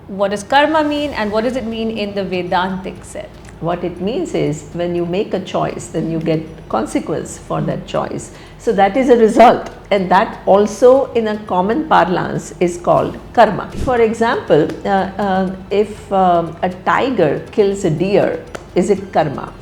what does karma mean, and what does it mean in the Vedantic sense? What it means is when you make a choice, then you get consequence for that choice. So that is a result, and that also in a common parlance is called karma. For example, if a tiger kills a deer, is it karma?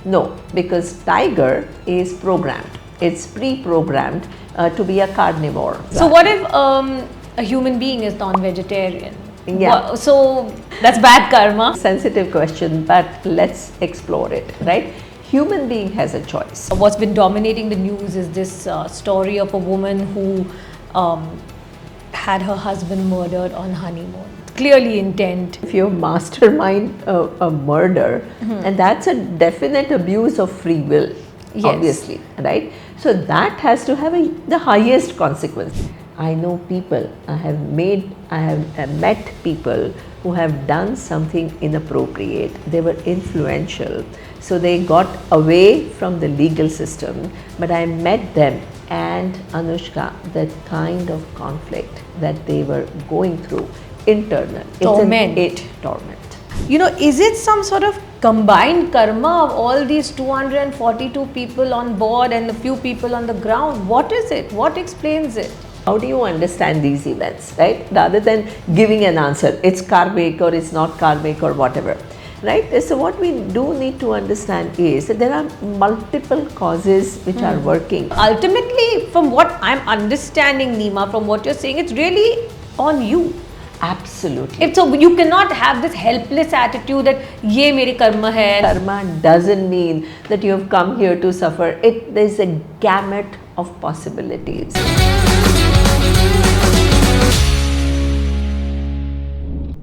No, because tiger is programmed. It's pre-programmed to be a carnivore. So what if a human being is non-vegetarian? Yeah. So that's bad karma. Sensitive question, but let's explore it, right? Human being has a choice. What's been dominating the news is this story of a woman who had her husband murdered on honeymoon. Clearly intent. If you mastermind a murder, and that's a definite abuse of free will, Yes. obviously, right? So that has to have the highest consequence. I know people, I have met people who have done something inappropriate. They were influential, so they got away from the legal system. But I met them, and Anushka, that kind of conflict that they were going through, internal, Torment. Torment. You know, is it some sort of combined karma of all these 242 people on board and a few people on the ground? What is it? What explains it? How do you understand these events, right? Rather than giving an answer, it's karmic or it's not karmic or whatever, right? So what we do need to understand is that there are multiple causes which are working. Ultimately, from what I'm understanding, Neema, from what you're saying, it's really on you. Absolutely. So you cannot have this helpless attitude that ye mere karma hai. Karma doesn't mean that you have come here to suffer. There's a gamut of possibilities.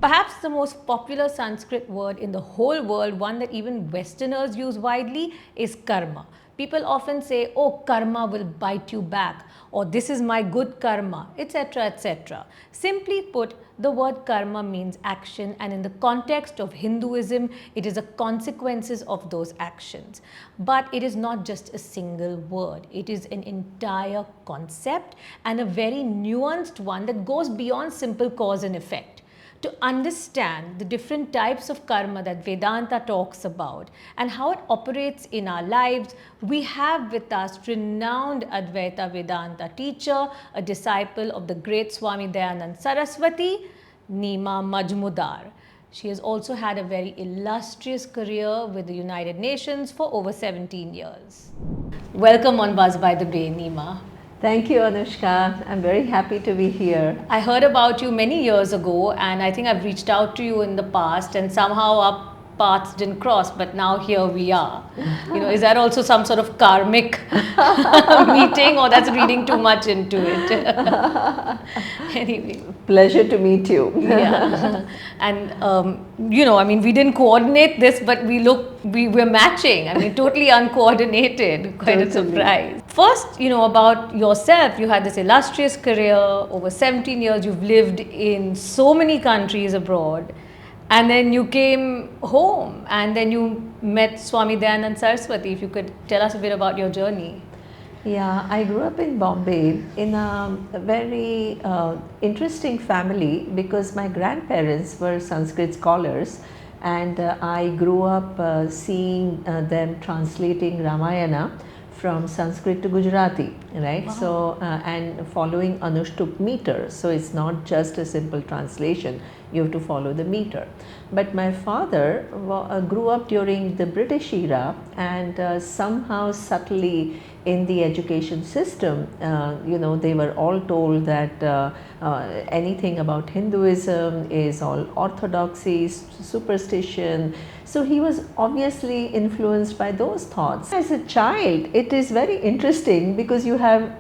Perhaps the most popular Sanskrit word in the whole world, one that even Westerners use widely, is karma. People often say, oh, karma will bite you back, or this is my good karma, etc., etc. Simply put, the word karma means action, and in the context of Hinduism, it is the consequences of those actions. But it is not just a single word. It is an entire concept, and a very nuanced one that goes beyond simple cause and effect. To understand the different types of karma that Vedanta talks about and how it operates in our lives, we have with us renowned Advaita Vedanta teacher, a disciple of the great Swami Dayanand Saraswati, Neema Majmudar. She has also had a very illustrious career with the United Nations for over 17 years. Welcome on Buzz by the Bay, Neema. Thank you, Anushka. I'm very happy to be here. I heard about you many years ago, and I think I've reached out to you in the past, and somehow our paths didn't cross, but now here we are. You know, is that also some sort of karmic meeting, or that's reading too much into it? Anyway. Pleasure to meet you. Yeah. And, you know, I mean, we didn't coordinate this, but we're matching. I mean, totally uncoordinated. Quite a surprise. First, you know, about yourself, you had this illustrious career, over 17 years, you've lived in so many countries abroad. And then you came home, and then you met Swami Dayanand Saraswati. If you could tell us a bit about your journey. Yeah, I grew up in Bombay in a very interesting family because my grandparents were Sanskrit scholars, and I grew up seeing them translating Ramayana from Sanskrit to Gujarati, right? Wow. So, and following Anushtup meter. So, it's not just a simple translation, you have to follow the meter. But my father grew up during the British era, and somehow subtly in the education system, you know, they were all told that anything about Hinduism is all orthodoxy, superstition. So he was obviously influenced by those thoughts. As a child, it is very interesting because you have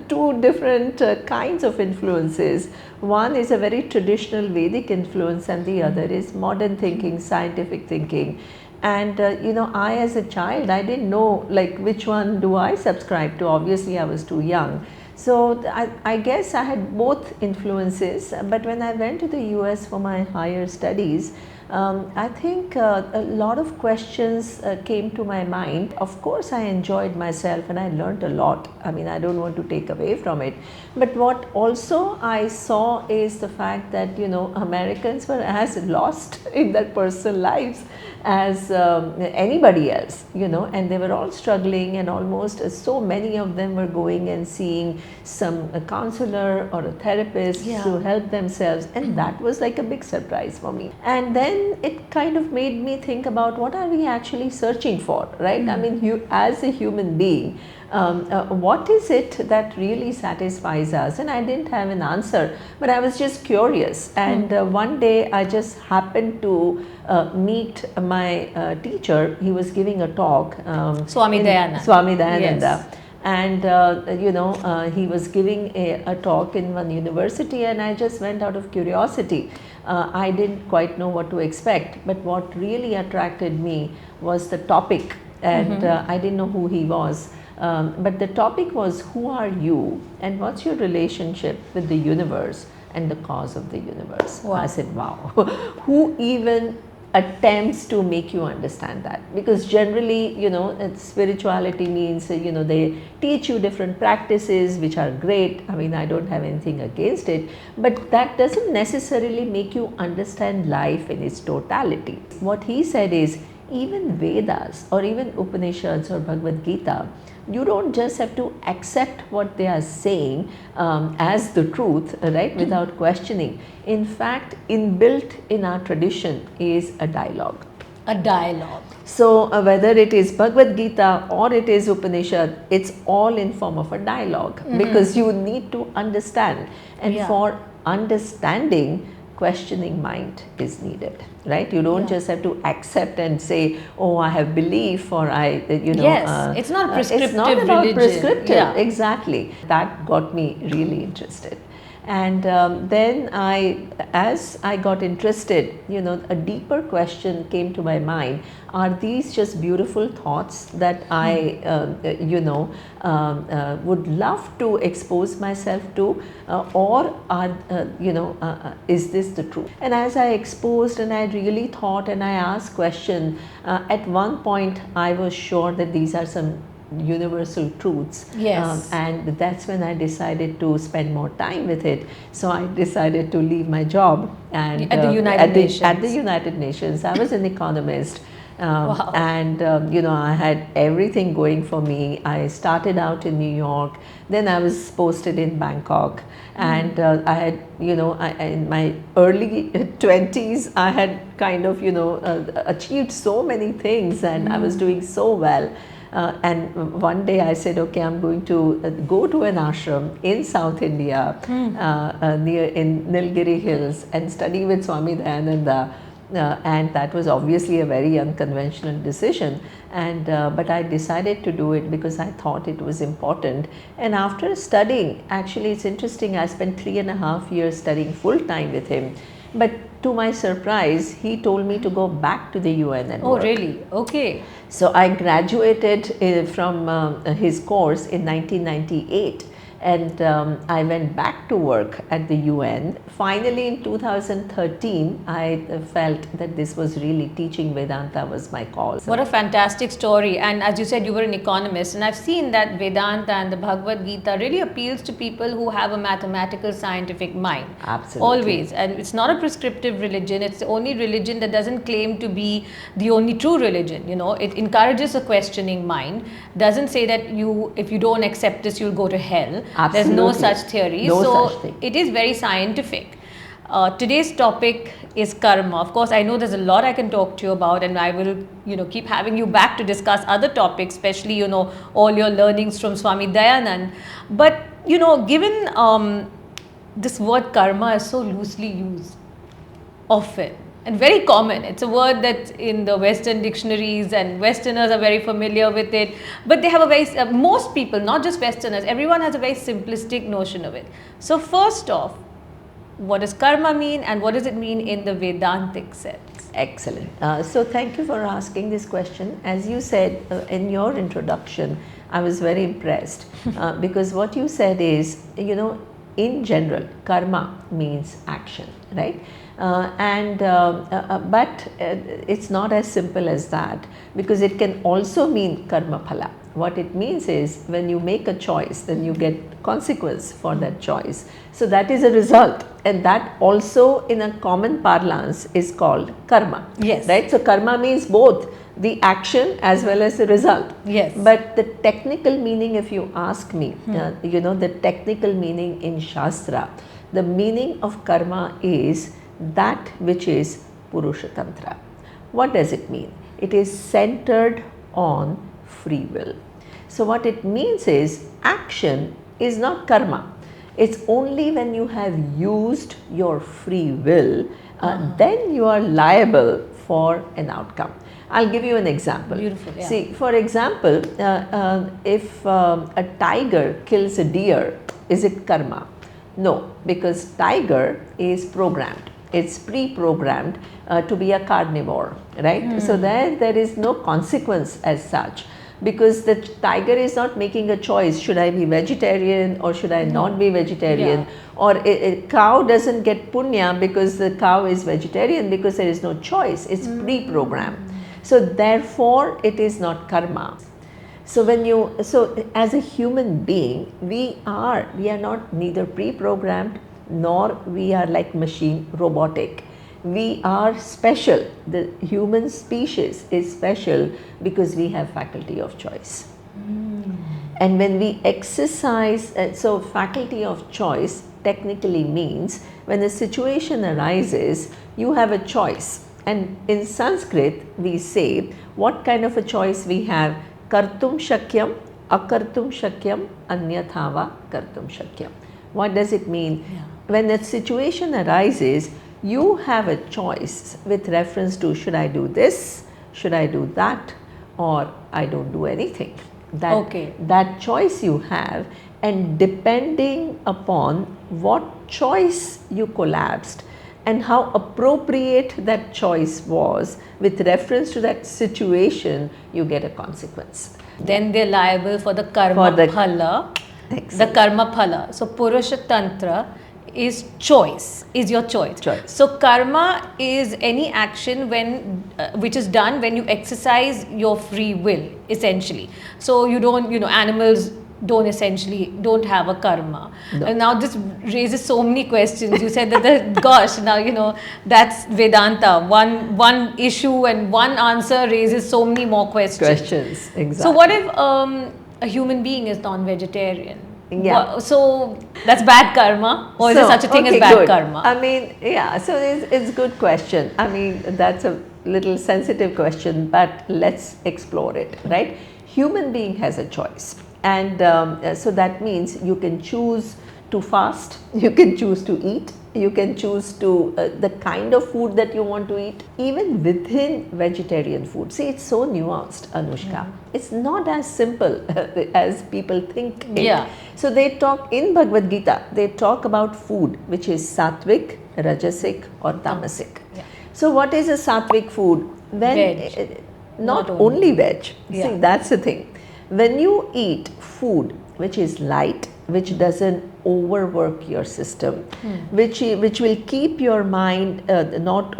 two different kinds of influences. One is a very traditional Vedic influence, and the other is modern thinking, scientific thinking. And you know, I as a child, I didn't know like which one do I subscribe to. Obviously, I was too young. So I guess I had both influences, but when I went to the US for my higher studies, I think a lot of questions came to my mind. Of course, I enjoyed myself and I learned a lot. I mean, I don't want to take away from it. But what also I saw is the fact that, Americans were as lost in their personal lives as anybody else, and they were all struggling, and almost so many of them were going and seeing a counselor or a therapist to help themselves, and that was like a big surprise for me. And then it kind of made me think about what are we actually searching for, right? I mean, as a human being, what is it that really satisfies us? And I didn't have an answer, but I was just curious. And one day I just happened to meet my teacher. He was giving a talk. Swami Dayananda. Swami Dayananda. Yes. And he was giving a talk in one university, and I just went out of curiosity. I didn't quite know what to expect, but what really attracted me was the topic, and I didn't know who he was. But the topic was, who are you and what's your relationship with the universe and the cause of the universe? Wow. I said, wow, who even attempts to make you understand that? Because generally, spirituality means, they teach you different practices which are great. I mean, I don't have anything against it, but that doesn't necessarily make you understand life in its totality. What he said is, even Vedas or even Upanishads or Bhagavad Gita, you don't just have to accept what they are saying as the truth, right, without questioning. In fact, inbuilt in our tradition is a dialogue. A dialogue. So whether it is Bhagavad Gita or it is Upanishad, it's all in form of a dialogue, because you need to understand. And for understanding, questioning mind is needed, right? You don't just have to accept and say, oh, I have belief, or Yes, it's not prescriptive it's not about religion. prescriptive, exactly. That got me really interested. And then as I got interested, a deeper question came to my mind. Are these just beautiful thoughts that I, would love to expose myself to, or is this the truth? And as I exposed and I really thought and I asked questions, at one point I was sure that these are some universal truths. Yes. And that's when I decided to spend more time with it. So I decided to leave my job and at the United Nations. At the United Nations. I was an economist. Wow. And I had everything going for me. I started out in New York, then I was posted in Bangkok, and I had, in my early 20s, I had kind of, achieved so many thins, and I was doing so well. And one day I said, okay, I'm going to go to an ashram in South India, in Nilgiri Hills, and study with Swami Dayananda. And that was obviously a very unconventional decision, and but I decided to do it because I thought it was important. And after studying, actually it's interesting, I spent 3.5 years studying full time with him, but to my surprise, he told me to go back to the UN and work. Oh, really? Okay. So I graduated from his course in 1998. And I went back to work at the UN. Finally, in 2013, I felt that this was really teaching Vedanta was my call. So what a fantastic story. And as you said, you were an economist. And I've seen that Vedanta and the Bhagavad Gita really appeals to people who have a mathematical, scientific mind. Absolutely. Always. And it's not a prescriptive religion. It's the only religion that doesn't claim to be the only true religion. It encourages a questioning mind. Doesn't say that if you don't accept this, you'll go to hell. Absolutely. There's no such theory. No such thing. It is very scientific. Today's topic is karma. Of course, I know there's a lot I can talk to you about, and I will, keep having you back to discuss other topics, especially, all your learnings from Swami Dayanand. But, given this word karma is so loosely used often, and very common. It's a word that's in the Western dictionaries, and Westerners are very familiar with it. But they have a very, most people, not just Westerners, everyone has a very simplistic notion of it. So first off, what does karma mean, and what does it mean in the Vedantic sense? Excellent. So thank you for asking this question. As you said in your introduction, I was very impressed because what you said is, in general, karma means action, right? But it's not as simple as that, because it can also mean karma phala. What it means is, when you make a choice, then you get consequence for that choice. So that is a result, and that also in a common parlance is called karma. Yes. Right? So karma means both the action as well as the result. Yes. But the technical meaning, if you ask me, the technical meaning in Shastra, the meaning of karma is that which is Purusharthas. What does it mean? It is centered on free will. So what it means is, action is not karma. It's only when you have used your free will, then you are liable for an outcome. I'll give you an example. Beautiful, yeah. See, for example, if a tiger kills a deer, is it karma? No, because tiger is programmed. It's pre-programmed to be a carnivore, right? So there is no consequence as such, because the tiger is not making a choice, should I be vegetarian or should I not be vegetarian? Or a cow doesn't get punya because the cow is vegetarian, because there is no choice, it's pre-programmed. So therefore it is not karma. So as a human being, we are not neither pre-programmed nor we are like machine, robotic. We are special. The human species is special because we have faculty of choice. And when we exercise, so faculty of choice technically means, when a situation arises, you have a choice. And in Sanskrit, we say, what kind of a choice we have? Kartum shakyam, akartum shakyam, anyathava kartum shakyam. What does it mean? When a situation arises, you have a choice with reference to, should I do this, should I do that, or I don't do anything. That choice you have, and depending upon what choice you collapsed and how appropriate that choice was with reference to that situation, you get a consequence. Then they're liable for the karma phala. The karma phala. So Purusha Tantra is choice, is your choice. So karma is any action which is done when you exercise your free will, essentially. So you don't, animals don't have a karma. No. And now this raises so many questions. You said that gosh, now that's Vedanta. One issue and one answer raises so many more questions. Exactly. So what if a human being is non-vegetarian? Yeah. So that's bad karma, or is there such a thing as bad karma? I mean, so it's a good question. I mean, that's a little sensitive question, but let's explore it, right? Human being has a choice. And so that means you can choose to fast, you can choose to eat, you can choose to the kind of food that you want to eat, even within vegetarian food. See, it's so nuanced, Anushka. It's not as simple as people think it. So they talk in Bhagavad Gita, they talk about food which is Sattvic, Rajasic or Tamasic. So what is a Sattvic food? Veg. Not only veg. Yeah. See, that's the thing. When you eat food which is light, which doesn't overwork your system, which will keep your mind not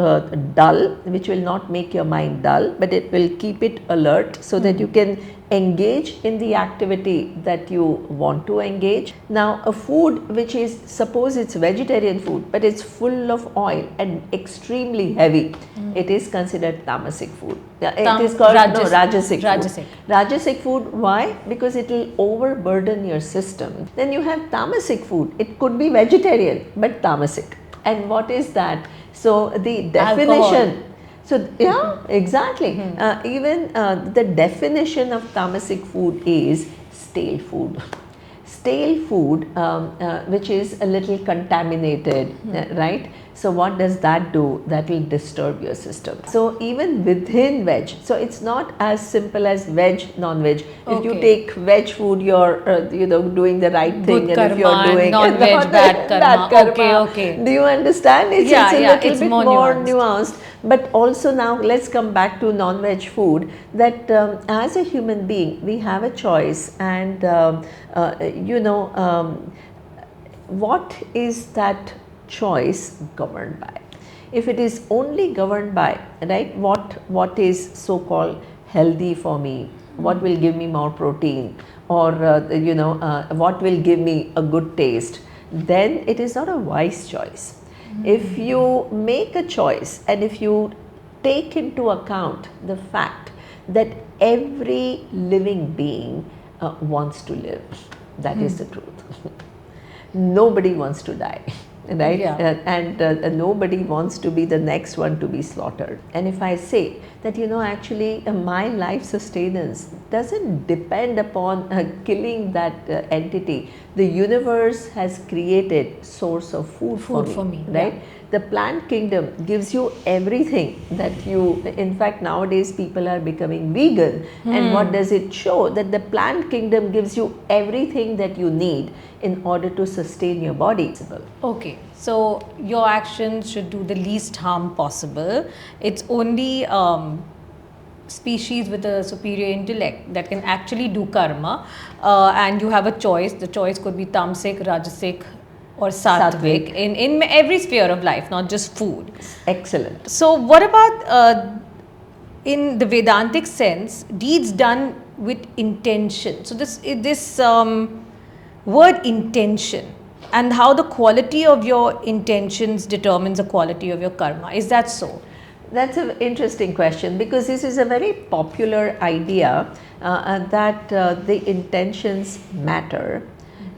dull, which will not make your mind dull, but it will keep it alert so that you can engage in the activity that you want to engage. Now, a food which is, suppose it's vegetarian food, but it's full of oil and extremely heavy, it is considered tamasic food. It is called Rajasic food. Rajasic food, why? Because it will overburden your system. Then you have tamasic food. It could be vegetarian, but tamasic. And what is that? So the definition. So exactly. Even the definition of tamasic food is stale food. Stale food, which is a little contaminated, right? So what does that do? That will disturb your system. So even within veg, so it's not as simple as veg, non-veg. If you take veg food, you're doing the right thing, Good and if you're karma, doing non-veg, bad karma. Okay. Do you understand? It's Yeah, a yeah, little it's bit more more nuanced. nuanced. But also now let's come back to non-veg food, that as a human being we have a choice, and what is that choice governed by? If it is only governed by, right, what is so called healthy for me, what will give me more protein, or what will give me a good taste, then it is not a wise choice. If you make a choice, and if you take into account the fact that every living being wants to live, that is the truth. Nobody wants to die, right? Yeah. And nobody wants to be the next one to be slaughtered. And if I say that, actually my life sustenance doesn't depend upon killing that entity. The universe has created source of food for me, right? Yeah. The plant kingdom gives you everything that you, in fact nowadays people are becoming vegan, and what does it show? That the plant kingdom gives you everything that you need in order to sustain your body. Okay, so your actions should do the least harm possible. It's only species with a superior intellect that can actually do karma, and you have a choice. The choice could be Tamasic, Rajasic, or Sattvic in every sphere of life, not just food. Excellent. So what about in the Vedantic sense, deeds done with intention? So this word intention, and how the quality of your intentions determines the quality of your karma. Is that so? That's an interesting question, because this is a very popular idea that the intentions matter,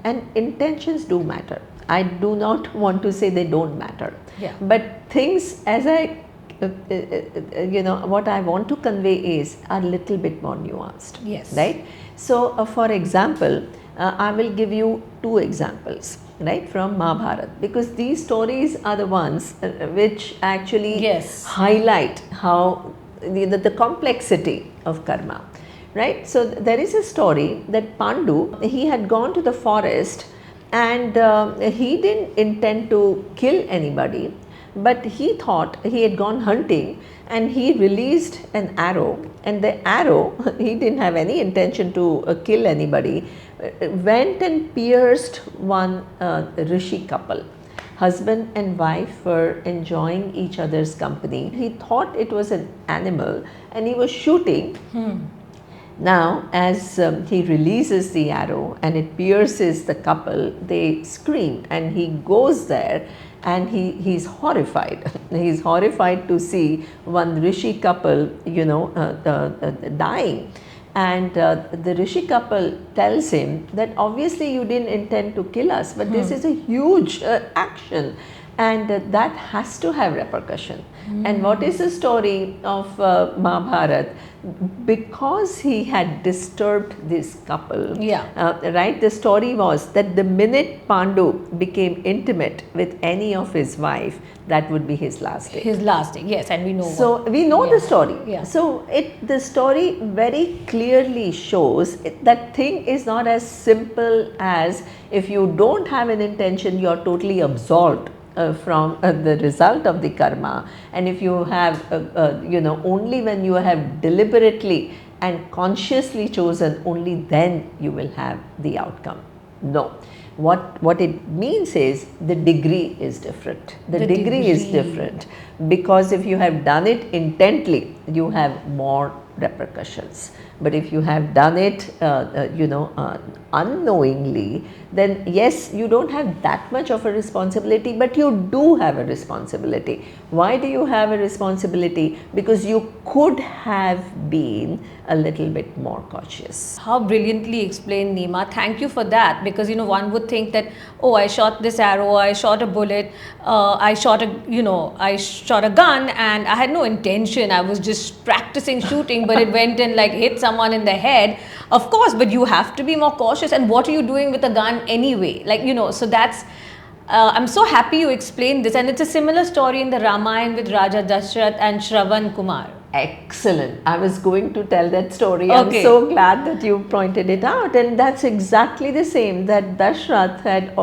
and intentions do matter. I do not want to say they don't matter. Yeah. But things, as I what I want to convey is a little bit more nuanced. Yes. Right. So for example, I will give you two examples, right, from Mahabharata, because these stories are the ones which actually highlight how the complexity of karma, right? So there is a story that Pandu, he had gone to the forest, and he didn't intend to kill anybody, but he thought, he had gone hunting, and he released an arrow, and the arrow, he didn't have any intention to kill anybody, went and pierced one rishi couple. Husband and wife were enjoying each other's company. He thought it was an animal, and he was shooting. Now, as he releases the arrow and it pierces the couple, they scream, and he goes there, and he's horrified. He's horrified to see one rishi couple, dying. And the rishi couple tells him that obviously you didn't intend to kill us, but this is a huge action, and that has to have repercussion. And what is the story of Mahabharata? Because he had disturbed this couple, right? The story was that the minute Pandu became intimate with any of his wife, that would be his last day. His last day, yes, and we know. So we know the story. Yeah. So the story very clearly shows that thing is not as simple as if you don't have an intention, you are totally absolved from the result of the karma, and if you have only when you have deliberately and consciously chosen, only then you will have the outcome. No, what it means is the degree is different. The degree is different, because if you have done it intently, you have more repercussions. But if you have done it unknowingly, then yes, you don't have that much of a responsibility, but you do have a responsibility. Why do you have a responsibility? Because you could have been a little bit more cautious. How brilliantly explained, Neema. Thank you for that, because one would think that, oh, I shot this arrow, I shot a bullet, I shot a gun, and I had no intention. I was just practicing shooting, but it went and hit someone in the head. Of course, but you have to be more cautious. And what are you doing with a gun anyway? So that's I'm so happy you explained this, and it's a similar story in the Ramayana with Raja Dashrath and Shravan Kumar. Excellent. I was going to tell that story. Okay. I'm so glad that you pointed it out. And that's exactly the same, that Dashrath had,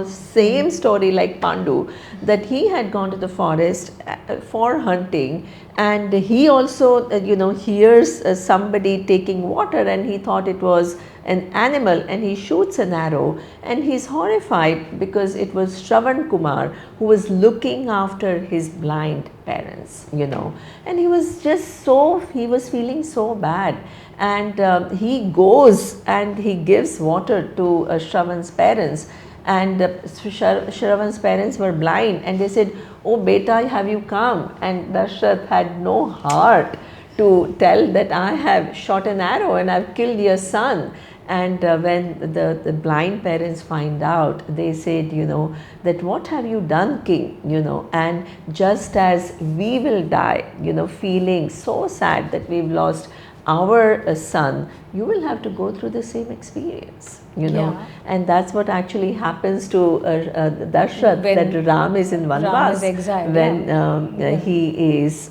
same story like Pandu, that he had gone to the forest for hunting, and he also, hears somebody taking water, and he thought it was an animal, and he shoots an arrow, and he's horrified because it was Shravan Kumar who was looking after his blind parents, and he was feeling so bad, and he goes and he gives water to Shravan's parents, and Shravan's parents were blind, and they said, "Oh beta, have you come?" And Dashrath had no heart to tell that I have shot an arrow and I've killed your son. And when the blind parents find out, they said, that what have you done, king, and just as we will die, feeling so sad that we've lost our son, you will have to go through the same experience, Yeah. and that's what actually happens to Dashrath, that Ram is in Vanvas, when he is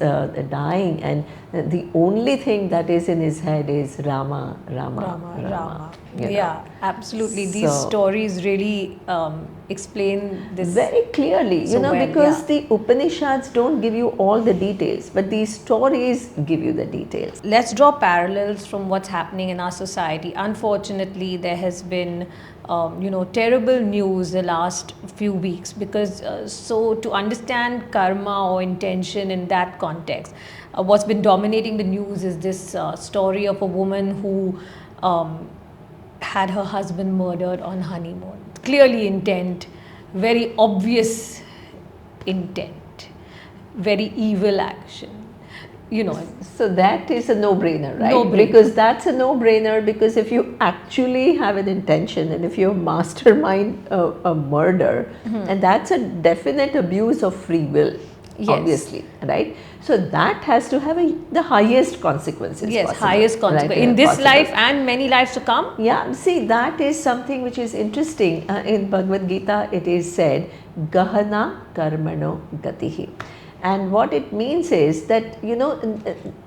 dying, and the only thing that is in his head is Rama, Rama, Rama. Yeah, absolutely. These stories really explain this very clearly, because the Upanishads don't give you all the details, but these stories give you the details. Let's draw parallels from what's happening in our society. Unfortunately, there has been terrible news the last few weeks, because so to understand karma or intention in that context, what's been dominating the news is this story of a woman who had her husband murdered on honeymoon. Clearly intent, very obvious intent, very evil action. So that is a no-brainer, right? No-brainer. Because that's a no-brainer, because if you actually have an intention, and if you mastermind a murder, and that's a definite abuse of free will, obviously, right? So that has to have the highest consequences. Yes, possible, highest consequence right? in this life and many lives to come. Yeah, see, that is something which is interesting. In Bhagavad Gita, it is said, Gahana Karmano Gatihi. And what it means is that,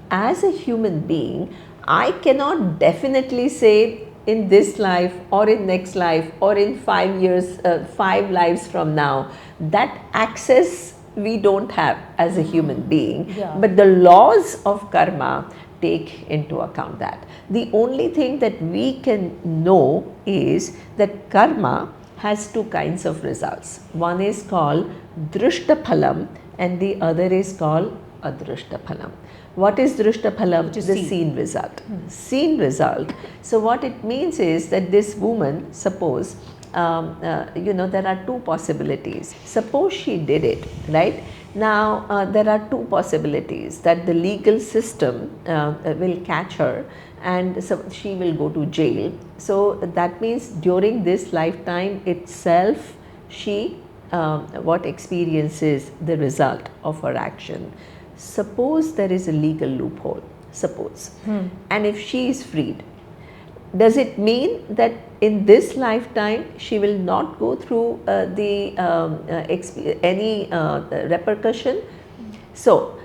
as a human being, I cannot definitely say in this life or in next life or in 5 years, 5 lives from now, that access we don't have as a human being. Yeah. But the laws of karma take into account that. The only thing that we can know is that karma has 2 kinds of results. One is called Drishtaphalam, and the other is called Adrishtaphalam. What is Drishtaphalam? The seen result. Seen result. So what it means is that this woman, suppose, there are 2 possibilities. Suppose she did it, right? Now, there are 2 possibilities, that the legal system will catch her, and so she will go to jail. So that means during this lifetime itself, she what experiences the result of her action. Suppose there is a legal loophole, suppose, and if she is freed, does it mean that in this lifetime she will not go through any repercussion? So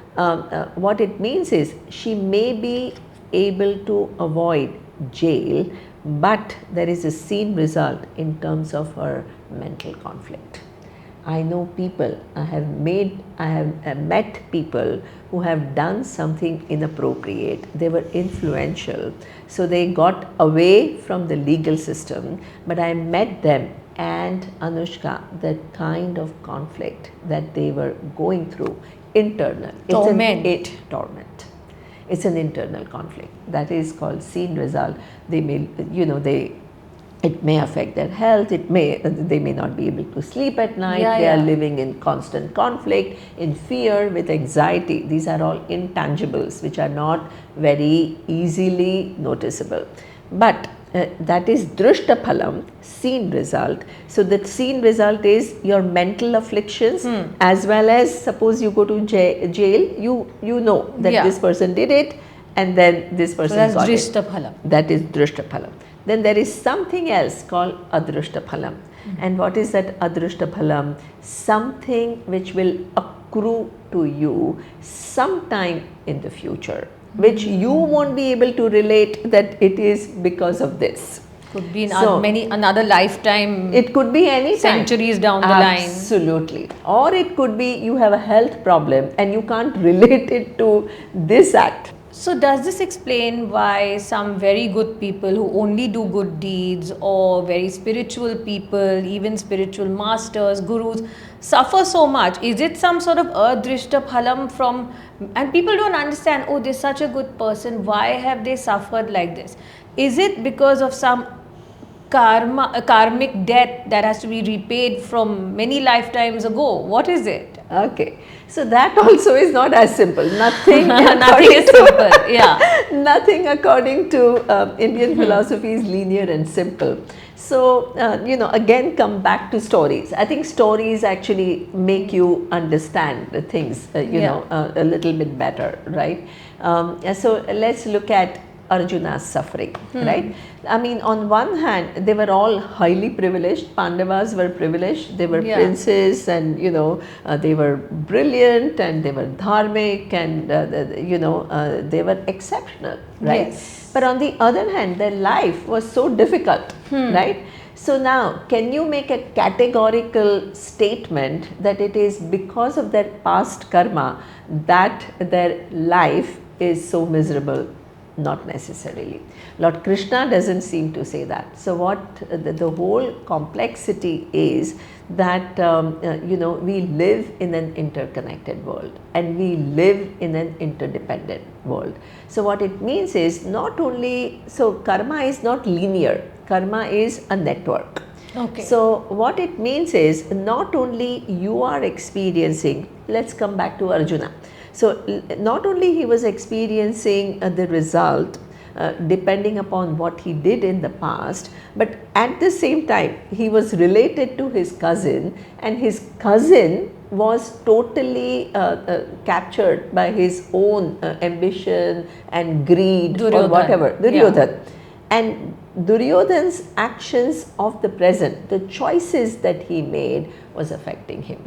what it means is she may be able to avoid jail, but there is a seen result in terms of her mental conflict. I know people, I have met people who have done something inappropriate. They were influential, so they got away from the legal system, but I met them, and Anushka, the kind of conflict that they were going through, internal. Torment. Torment. It's an internal conflict. That is called seen result. They may, it may affect their health, they may not be able to sleep at night, they are living in constant conflict, in fear, with anxiety. These are all intangibles which are not very easily noticeable. But that is Drishtaphalam, seen result. So the seen result is your mental afflictions, as well as, suppose you go to jail, you know that this person did it, and then this person got it. Drishtaphalam. That is Drishtaphalam. Then there is something else called Adrishtaphalam. And what is that adrishta phalam? Something which will accrue to you sometime in the future, which you won't be able to relate that it is because of this. Could be in another lifetime. It could be any time. Centuries down the line. Absolutely. Or it could be you have a health problem and you can't relate it to this act. So does this explain why some very good people who only do good deeds, or very spiritual people, even spiritual masters, gurus, suffer so much? Is it some sort of adrishta phalam from, and people don't understand, oh, they're such a good person, why have they suffered like this? Is it because of some karmic debt that has to be repaid from many lifetimes ago? What is it? Okay, so that also is not as simple. Nothing, Nothing is simple. Yeah. Nothing according to Indian philosophy is linear and simple. So again, come back to stories. I think stories actually make you understand the things, a little bit better, right? So let's look at Arjuna's suffering, right? I mean, on one hand, they were all highly privileged. Pandavas were privileged. They were princes, and they were brilliant, and they were dharmic, and they were exceptional, right? Yes. But on the other hand, their life was so difficult, right? So now, can you make a categorical statement that it is because of their past karma that their life is so miserable? Not necessarily. Lord Krishna doesn't seem to say that. So what the whole complexity is that we live in an interconnected world, and we live in an interdependent world. So what it means is not only, so karma is not linear, karma is a network. Okay. So what it means is not only you are experiencing, let's come back to Arjuna. So not only he was experiencing the result depending upon what he did in the past, but at the same time he was related to his cousin, and his cousin was totally captured by his own ambition and greed or whatever, Duryodhan. And Duryodhan's actions of the present, the choices that he made, was affecting him.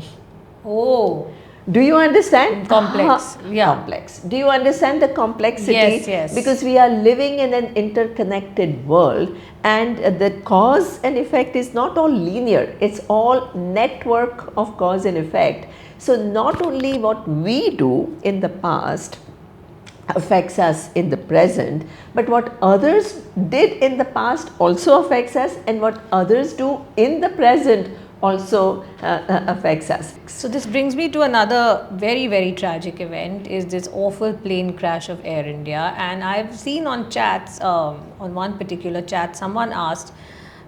Oh. Do you understand? Complex. Yeah. Complex. Do you understand the complexity? Yes, yes. Because we are living in an interconnected world, and the cause and effect is not all linear. It's all network of cause and effect. So not only what we do in the past affects us in the present, but what others did in the past also affects us, and what others do in the present also affects us. So this brings me to another very, very tragic event, is this awful plane crash of Air India. And I've seen on chats, on one particular chat, someone asked,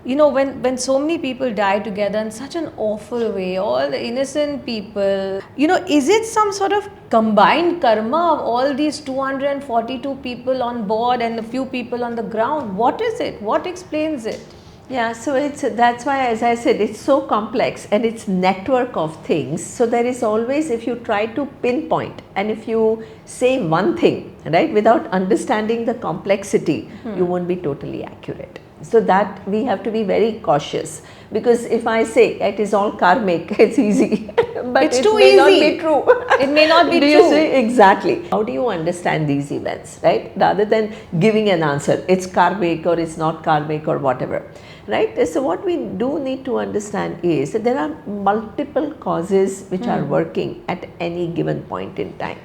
when so many people die together in such an awful way, all the innocent people, is it some sort of combined karma of all these 242 people on board and a few people on the ground? What is it? What explains it? Yeah, so that's why, as I said, it's so complex and it's network of things. So there is always, if you try to pinpoint and if you say one thing, right, without understanding the complexity, you won't be totally accurate. So that we have to be very cautious, because if I say it is all karmic, it's easy, but it's it too may easy. not be true. It may not be do true. You see? Exactly. How do you understand these events, right? Rather than giving an answer, it's karmic or it's not karmic or whatever, right? So what we do need to understand is that there are multiple causes which are working at any given point in time,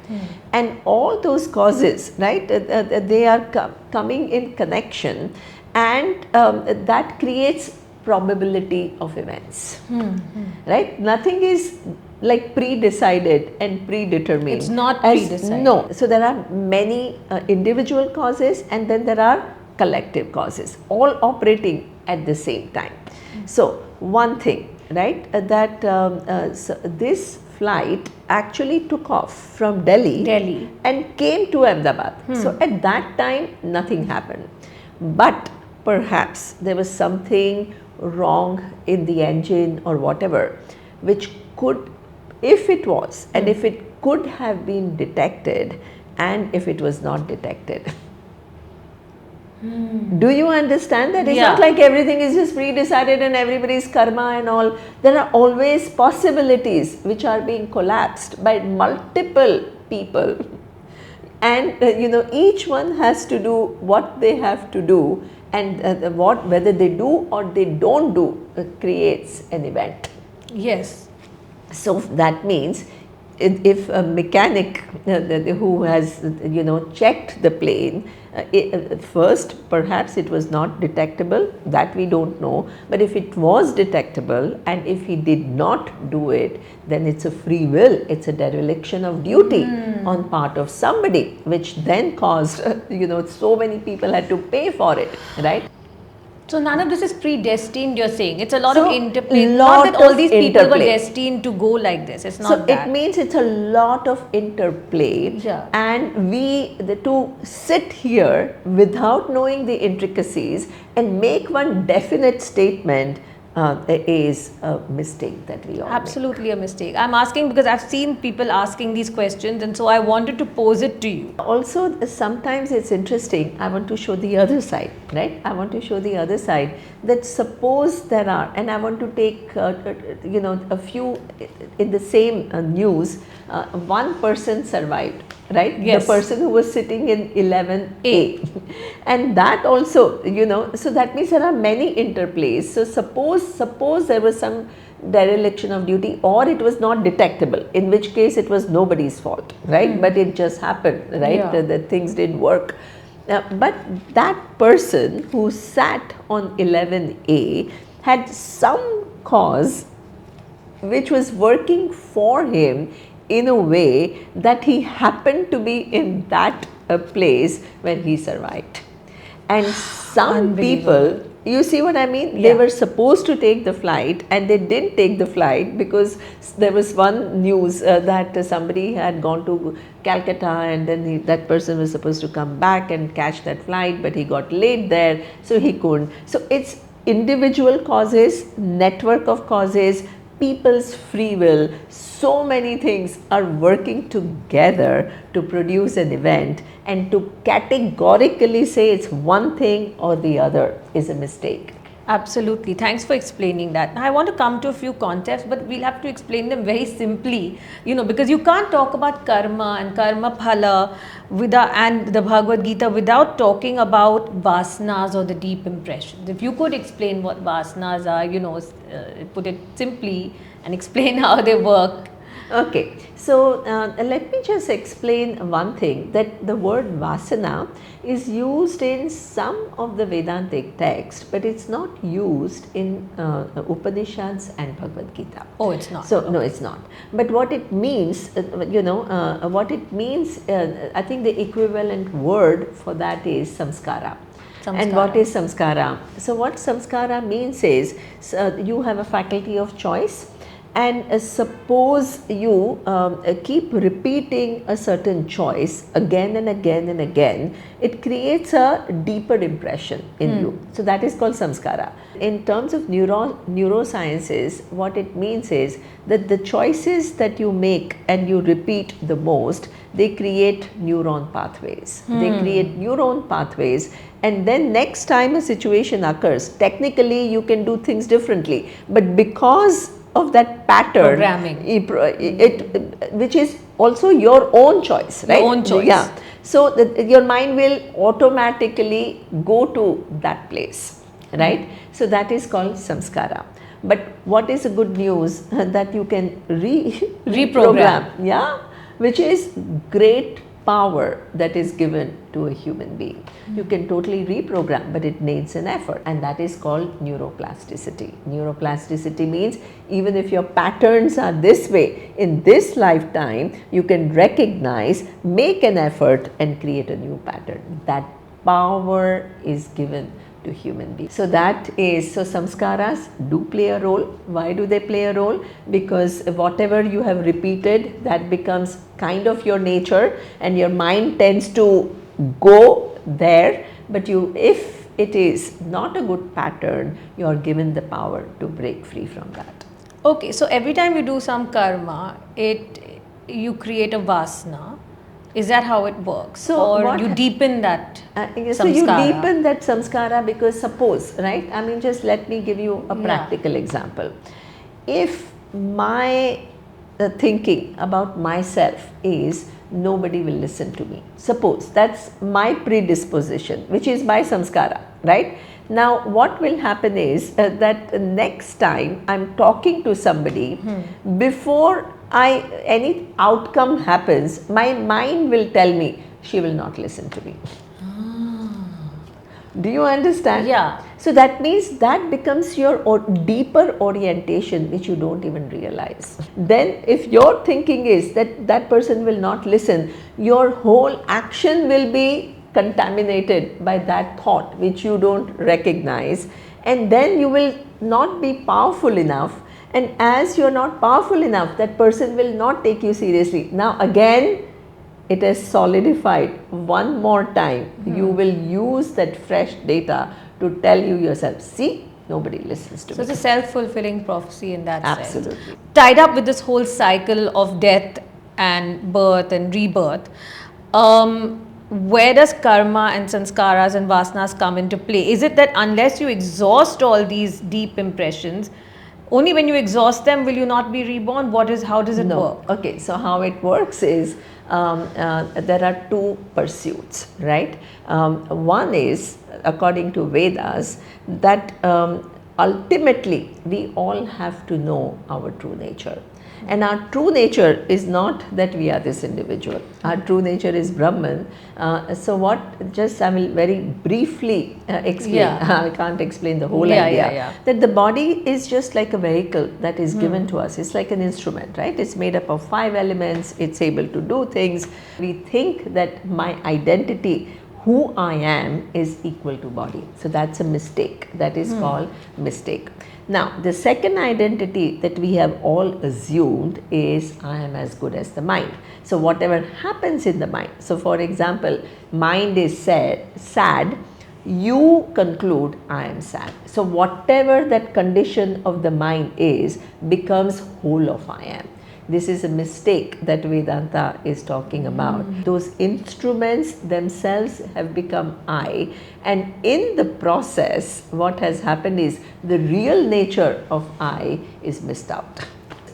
and all those causes, right? They are coming in connection. And that creates probability of events, right? Nothing is like pre-decided and predetermined. It's not pre-decided. No. So there are many individual causes, and then there are collective causes, all operating at the same time. So one thing, right, so this flight actually took off from Delhi and came to Ahmedabad. So at that time, nothing happened. But perhaps there was something wrong in the engine or whatever, which could, if it was, and if it could have been detected, and if it was not detected. Do you understand that? It's Yeah. not like everything is just pre-decided and everybody's karma and all. There are always possibilities which are being collapsed by multiple people. And each one has to do what they have to do, and whether they do or they don't do creates an event. Yes. So that means if a mechanic who has checked the plane, first perhaps it was not detectable, that we don't know, but if it was detectable and if he did not do it, then it's a free will, it's a dereliction of duty on part of somebody, which then caused so many people had to pay for it, right? So none of this is predestined, you're saying. It's a lot So, of interplay. lot Not that all of these people were interplay. destined to go like this. It's not So that. it means it's a lot of interplay, Yeah. and the to sit here without knowing the intricacies and make one definite statement is a mistake that we all make. Absolutely a mistake. I'm asking because I've seen people asking these questions, and so I wanted to pose it to you. Also, sometimes it's interesting, I want to show the other side, right? I want to show the other side, that suppose there are, and I want to take a few in the same news, one person survived, right? Yes. The person who was sitting in 11A. And that also, so that means there are many interplays. So suppose there was some dereliction of duty, or it was not detectable, in which case it was nobody's fault, right? But it just happened, right? Yeah. That things didn't work. But that person who sat on 11A had some cause which was working for him in a way that he happened to be in that place when he survived. And some people, you see what I mean? They were supposed to take the flight and they didn't take the flight because there was one news that somebody had gone to Calcutta, and then that person was supposed to come back and catch that flight, but he got late there, so he couldn't. So it's individual causes, network of causes, people's free will, so many things are working together to produce an event, and to categorically say it's one thing or the other is a mistake. Absolutely. Thanks for explaining that. Now, I want to come to a few concepts, but we'll have to explain them very simply, because you can't talk about karma and karma phala and the Bhagavad Gita without talking about vasanas or the deep impressions. If you could explain what vasanas are, put it simply and explain how they work. Okay, so let me just explain one thing, that the word vasana is used in some of the Vedantic texts, but it's not used in Upanishads and Bhagavad Gita. Oh, it's not. So, no, it's not. But what it means, I think the equivalent word for that is samskara. And what is samskara? So, what samskara means is you have a faculty of choice. And suppose you keep repeating a certain choice again and again and again, it creates a deeper impression in you. So that is called samskara. In terms of neurosciences, what it means is that the choices that you make and you repeat the most, they create neuron pathways. They create neuron pathways, and then next time a situation occurs, technically you can do things differently, but because of that pattern, programming, which is also your own choice, right? Your own choice. Yeah. So your mind will automatically go to that place, right? So that is called samskara. But what is the good news? That you can reprogram, yeah, which is great power that is given to a human being. You can totally reprogram, but it needs an effort, and that is called neuroplasticity. Neuroplasticity means even if your patterns are this way in this lifetime, you can recognize, make an effort and create a new pattern. That power is given to human beings. So that is, so samskaras do play a role. Why do they play a role? Because whatever you have repeated, that becomes kind of your nature, and your mind tends to go there. But if it is not a good pattern, you are given the power to break free from that. Okay, so every time you do some karma, you create a vasana. Is that how it works? So or what you deepen that so you samskara? deepen that samskara because suppose, right? I mean, just let me give you a practical example. If my thinking about myself is nobody will listen to me, suppose that's my predisposition, which is my samskara, right? Now what will happen is that next time I'm talking to somebody, before any outcome happens, my mind will tell me she will not listen to me. Do you understand? Yeah. So that means that becomes your deeper orientation, which you don't even realize. Then if your thinking is that that person will not listen, your whole action will be contaminated by that thought which you don't recognize, and then you will not be powerful enough, and as you're not powerful enough, that person will not take you seriously. Now again it is solidified one more time. You will use that fresh data to tell you yourself, see, nobody listens to me. So it's a self-fulfilling prophecy in that sense. Absolutely. Tied up with this whole cycle of death and birth and rebirth, where does karma and sanskaras and vasanas come into play? Is it that unless you exhaust all these deep impressions, only when you exhaust them will you not be reborn? How does it work? Okay, so how it works is there are two pursuits, right? One is, according to Vedas, that ultimately we all have to know our true nature. And our true nature is not that we are this individual. Our true nature is Brahman. So what, just I will very briefly explain. I can't explain the whole idea. That the body is just like a vehicle that is given to us. It's like an instrument, right? It's made up of 5 elements. It's able to do things. We think that my identity, who I am, is equal to body. So that's a mistake. That is called mistake. Now, the second identity that we have all assumed is I am as good as the mind. So, whatever happens in the mind, so for example, mind is sad, you conclude I am sad. So, whatever that condition of the mind is becomes whole of I am. This is a mistake that Vedanta is talking about. Those instruments themselves have become I, and in the process what has happened is the real nature of I is missed out.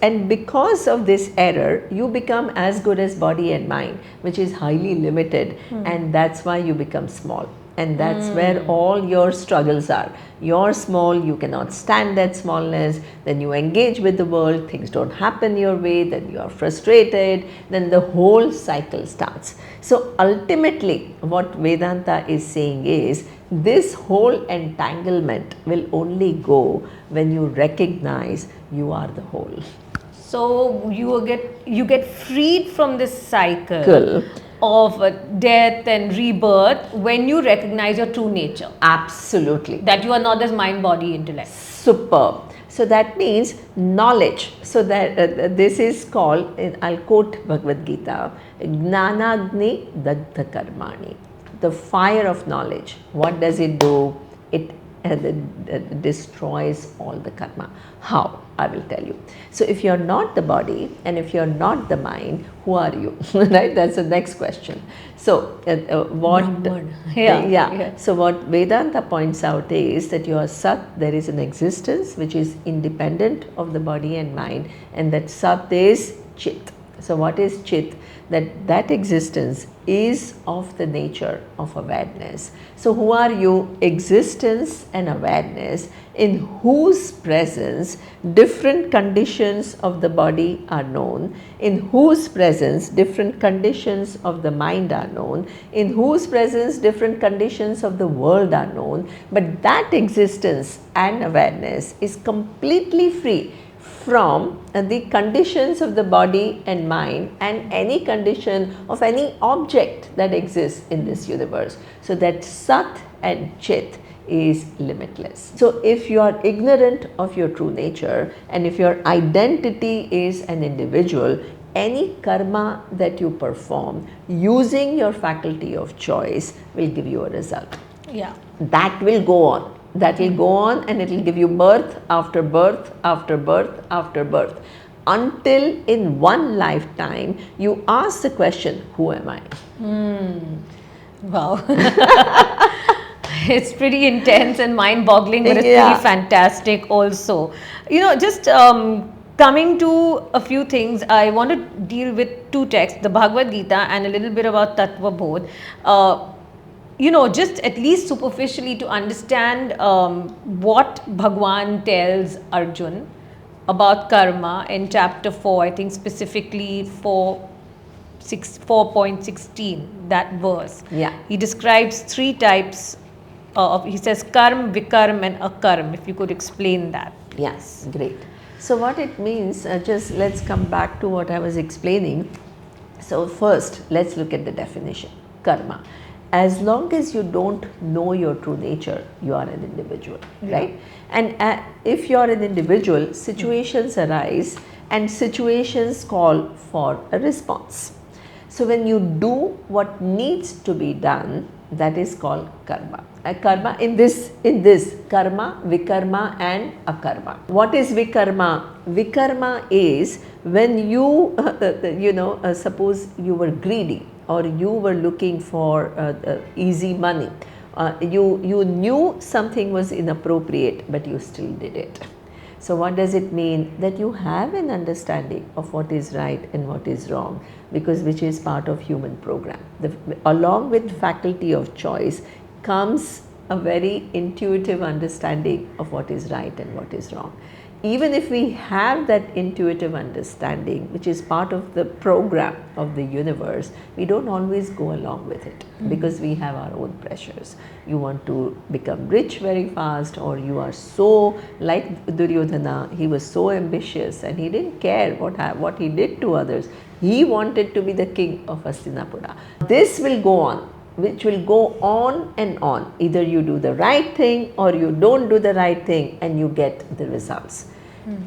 And because of this error, you become as good as body and mind, which is highly limited, and that's why you become small. And that's where all your struggles are. You're small, you cannot stand that smallness, then you engage with the world, things don't happen your way, then you are frustrated, then the whole cycle starts. So ultimately, what Vedanta is saying is, this whole entanglement will only go when you recognize you are the whole. So you get freed from this cycle of death and rebirth when you recognize your true nature. Absolutely. That you are not this mind, body, intellect. Superb. So that means knowledge. So that this is called, I'll quote Bhagavad Gita, Gnanagni Dagdha Karmani. The fire of knowledge. What does it do? It destroys all the karma. How? I will tell you. So if you're not the body and if you're not the mind, who are you? Right? That's the next question. So So what Vedanta points out is that you are Sat, there is an existence which is independent of the body and mind, and that Sat is Chit. So what is Chit? That existence is of the nature of awareness. So who are you? Existence and awareness, in whose presence different conditions of the body are known, in whose presence different conditions of the mind are known, in whose presence different conditions of the world are known, but that existence and awareness is completely free from the conditions of the body and mind and any condition of any object that exists in this universe. So that Sat and Chit is limitless. So if you are ignorant of your true nature and if your identity is an individual, any karma that you perform using your faculty of choice will give you a result. That will go on. That will go on and it will give you birth after birth after birth after birth. until in one lifetime you ask the question, who am I? Wow. It's pretty intense and mind-boggling, but it's Yeah. pretty fantastic also. Just coming to a few things, I want to deal with two texts, the Bhagavad Gita and a little bit about Tattva Bodh. Just at least superficially to understand what Bhagwan tells Arjun about karma in chapter 4, I think specifically 4.16, that verse. Yeah. He describes three types he says karm, vikarm and akarm. If you could explain that. Yes, great. So what it means, just let's come back to what I was explaining. So first, let's look at the definition. Karma. As long as you don't know your true nature, you are an individual, right? And if you are an individual, situations arise and situations call for a response. So when you do what needs to be done, that is called karma. Karma in this karma, vikarma and akarma. What is vikarma? Vikarma is when you suppose you were greedy or you were looking for easy money. You knew something was inappropriate, but you still did it. So what does it mean? That you have an understanding of what is right and what is wrong, because which is part of human program. Along with faculty of choice comes a very intuitive understanding of what is right and what is wrong. Even if we have that intuitive understanding, which is part of the program of the universe, we don't always go along with it because we have our own pressures. You want to become rich very fast, or you are so like Duryodhana, he was so ambitious and he didn't care what he did to others. He wanted to be the king of Hastinapura. This will go on, which will go on and on. Either you do the right thing or you don't do the right thing and you get the results.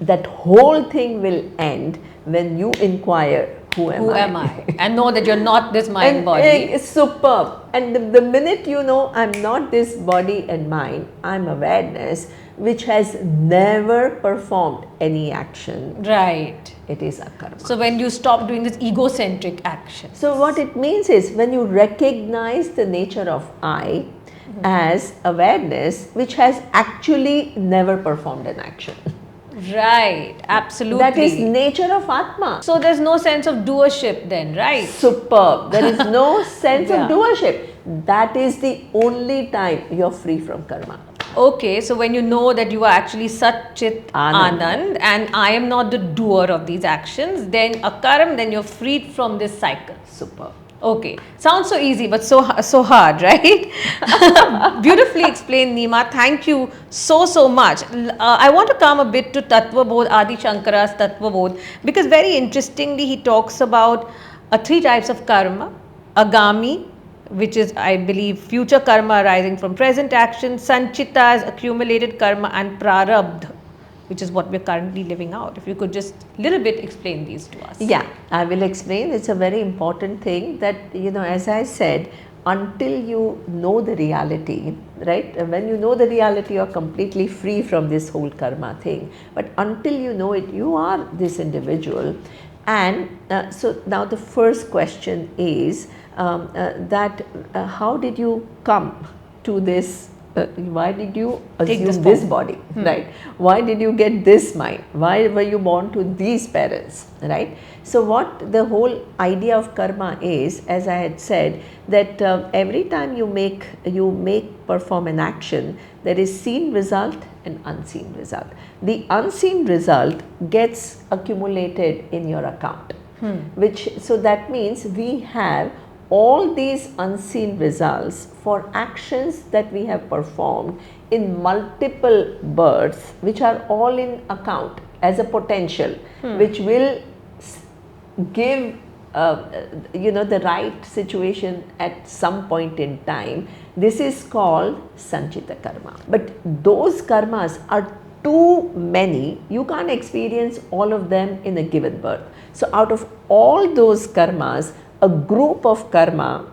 That whole thing will end when you inquire, who am I? And know that you're not this mind body. It's superb. And the minute you know I'm not this body and mind, I'm awareness which has never performed any action. Right. It is a karma. So when you stop doing this egocentric action. So what it means is when you recognize the nature of I as awareness which has actually never performed an action. Right, absolutely. That is nature of Atma. So there's no sense of doership then, right? Superb. There is no sense Yeah. of doership. That is the only time you're free from karma. Okay, so when you know that you are actually Sat Chit Anand. Anand and I am not the doer of these actions, then akaram, then you're freed from this cycle. Superb. Okay, sounds so easy but so hard, right? Beautifully explained, Neema. Thank you so much. I want to come a bit to Tattva Bodh, Adi Shankara's Tattva Bodh, because very interestingly he talks about three types of karma: Agami, which is, I believe, future karma arising from present action; Sanchita as accumulated karma; and Prarabdha, which is what we're currently living out. If you could just a little bit explain these to us. Yeah, I will explain. It's a very important thing that, as I said, until you know the reality, right? When you know the reality, you're completely free from this whole karma thing. But until you know it, you are this individual. And so now the first question is how did you come to this? Why did you assume this body, right? Why did you get this mind? Why were you born to these parents, right? So what the whole idea of karma is, as I had said, that every time you perform an action, there is seen result and unseen result. The unseen result gets accumulated in your account, so that means we have all these unseen results for actions that we have performed in multiple births, which are all in account as a potential, which will give the right situation at some point in time. This is called Sanchita karma. But those karmas are too many. You can't experience all of them in a given birth. So out of all those karmas, a group of karma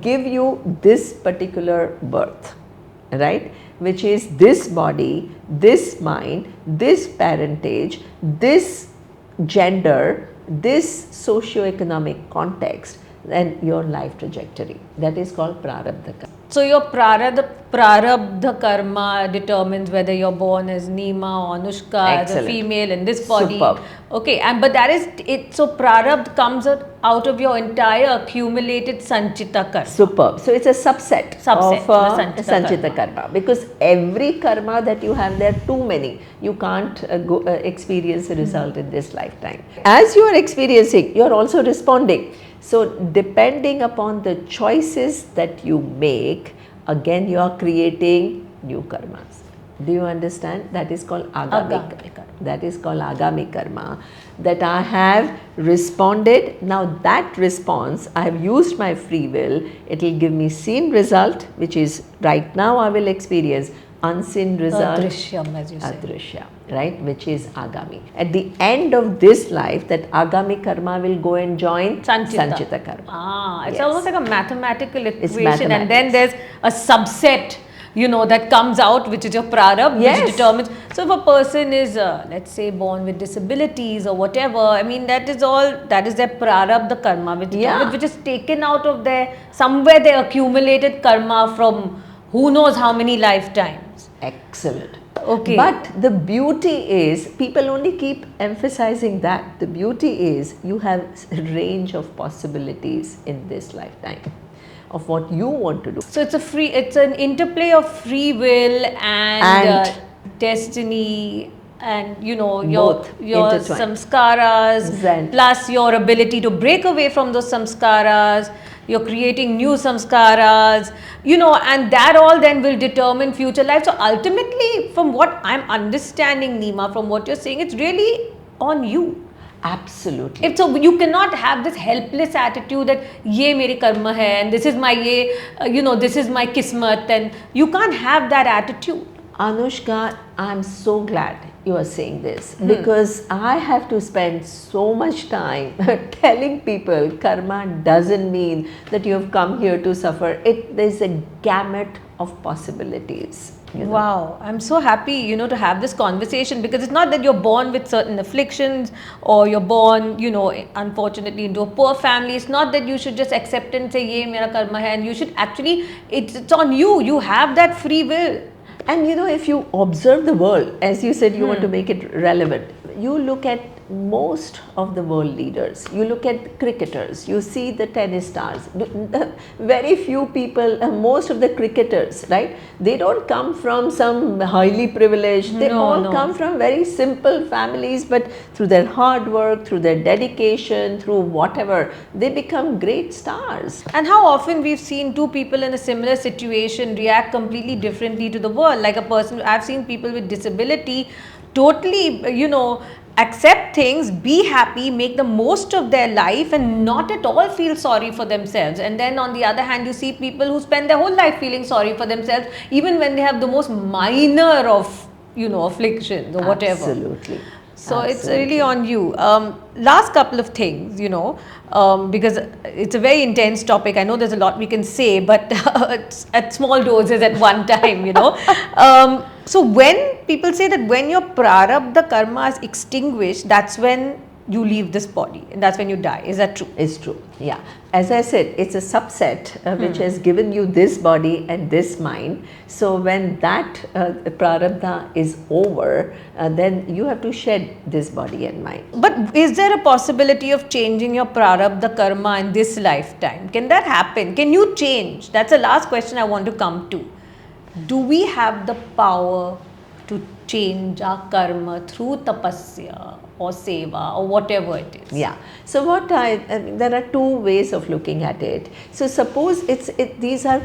give you this particular birth, right? Which is this body, this mind, this parentage, this gender, this socio-economic context, and your life trajectory. That is called Prarabdha karma. So your Prarabdha karma determines whether you're born as Neema or Anushka, as a female in this body. Superb. Okay, and but that is it. So Prarabdha comes out of your entire accumulated Sanchita karma. Superb. So it's a subset of Sanchita karma. Because every karma that you have, there are too many. You can't experience a result in this lifetime. As you are experiencing, you are also responding. So depending upon the choices that you make, again you are creating new karmas. Do you understand? That is called Agami karma. That is called Agami karma. That I have responded. Now that response, I have used my free will. It will give me seen result, which is right now I will experience. Unseen result, Adrishyam, as you say. Adrishya, right, which is Agami. At the end of this life, that Agami karma will go and join Sanchita karma. It's almost like a mathematical equation, and then there's a subset, that comes out, which is your Prarabdha, which determines. So if a person is, let's say, born with disabilities or whatever, I mean, that is their Prarabdha karma, which is taken out of somewhere they accumulated karma from who knows how many lifetimes. Excellent. Okay. But the beauty is, people only keep emphasizing that. The beauty is, you have a range of possibilities in this lifetime of what you want to do. So it's an interplay of free will and destiny, and your samskaras, plus your ability to break away from those samskaras. You're creating new samskaras, and that all then will determine future life. So ultimately, from what I'm understanding, Neema, from what you're saying, it's really on you. Absolutely. So you cannot have this helpless attitude that ye mere karma hai and this is my this is my kismat, and you can't have that attitude. Anushka, I'm so glad you are saying this, because I have to spend so much time telling people karma doesn't mean that you have come here to suffer. There's a gamut of possibilities. Wow, I'm so happy, to have this conversation, because it's not that you're born with certain afflictions or you're born, unfortunately into a poor family. It's not that you should just accept and say, ye mera karma hai, and you should actually, it's on you. You have that free will. And if you observe the world, as you said, you want to make it relevant, you look at most of the world leaders, you look at cricketers, you see the tennis stars, very few people, most of the cricketers, right, they don't come from some highly privileged, they come from very simple families, but through their hard work, through their dedication, through whatever, they become great stars. And how often we've seen two people in a similar situation react completely differently to the world. Like I've seen people with disability totally, accept things, be happy, make the most of their life, and not at all feel sorry for themselves. And then on the other hand, you see people who spend their whole life feeling sorry for themselves, even when they have the most minor of, afflictions or whatever. Absolutely. So it's really on you. Last couple of things, because it's a very intense topic. I know there's a lot we can say, but it's at small doses at one time, So when people say that when your Prarabdha karma is extinguished, that's when you leave this body and that's when you die. Is that true? It's true. Yeah. As I said, it's a subset which has given you this body and this mind. So when that Prarabdha is over, then you have to shed this body and mind. But is there a possibility of changing your Prarabdha karma in this lifetime? Can that happen? Can you change? That's the last question I want to come to. Do we have the power to change our karma through tapasya or seva or whatever it is? Yeah. So there are two ways of looking at it. So suppose these are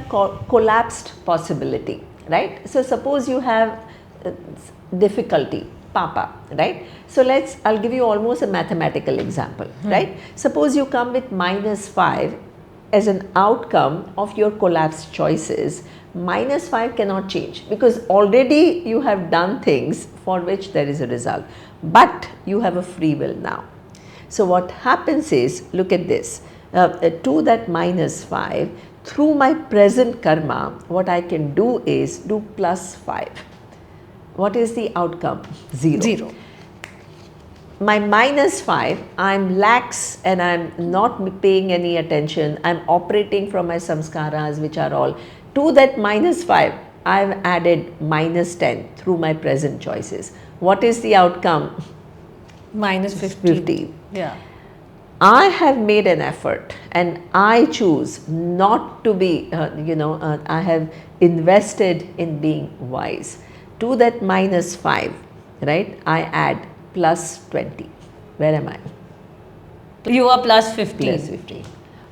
collapsed possibility, right? So suppose you have difficulty, papa, right? So I'll give you almost a mathematical example, right? Suppose you come with -5 as an outcome of your collapsed choices. -5 cannot change because already you have done things for which there is a result, but you have a free will now. So what happens is, look at this, to that -5, through my present karma, what I can do is do +5. What is the outcome? 0. my -5, I'm lax and I'm not paying any attention. I'm operating from my samskaras, which are all. To that -5, I've added -10 through my present choices. What is the outcome? -15. 15. Yeah. I have made an effort and I choose not to be, I have invested in being wise. To that -5, right, I add +20. Where am I? You are +15. +15.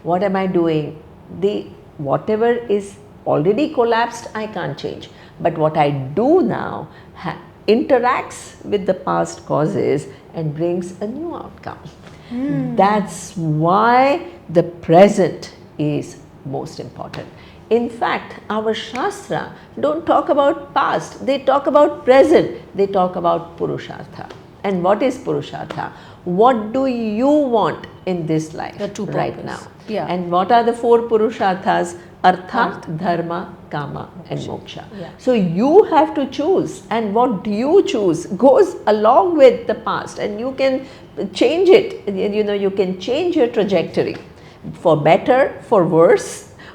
What am I doing? Whatever is already collapsed, I can't change. But what I do now interacts with the past causes and brings a new outcome. That's why the present is most important. In fact, our Shastra don't talk about past, they talk about present, they talk about Purushartha. And what is Purushartha? What do you want in this life The true right purpose. now? Yeah. And what are the 4 Purusharthas? Artha, Dharma, Kama and Moksha. Yeah. So you have to choose, and what do you choose goes along with the past, and you can change it. You can change your trajectory for better, for worse,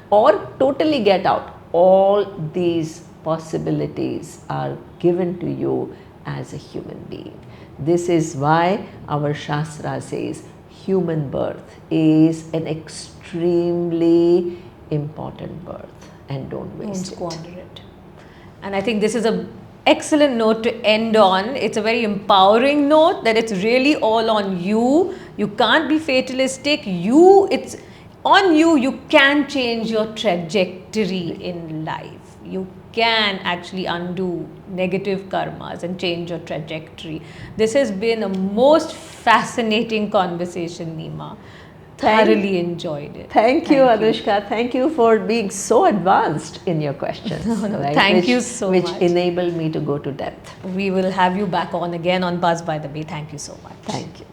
or totally get out. All these possibilities are given to you as a human being. This is why our Shastra says human birth is an extremely important birth, and don't waste it. Squander it. And I think this is an excellent note to end on. It's a very empowering note that it's really all on you. You can't be fatalistic. It's on you. You can change your trajectory in life. You can actually undo negative karmas and change your trajectory. This has been a most fascinating conversation, Neema. Thoroughly enjoyed it. Thank you, Anushka. Thank you for being so advanced in your questions. Thank you so much. Which enabled me to go to depth. We will have you back on again on Buzz by the Bay. Thank you so much. Thank you.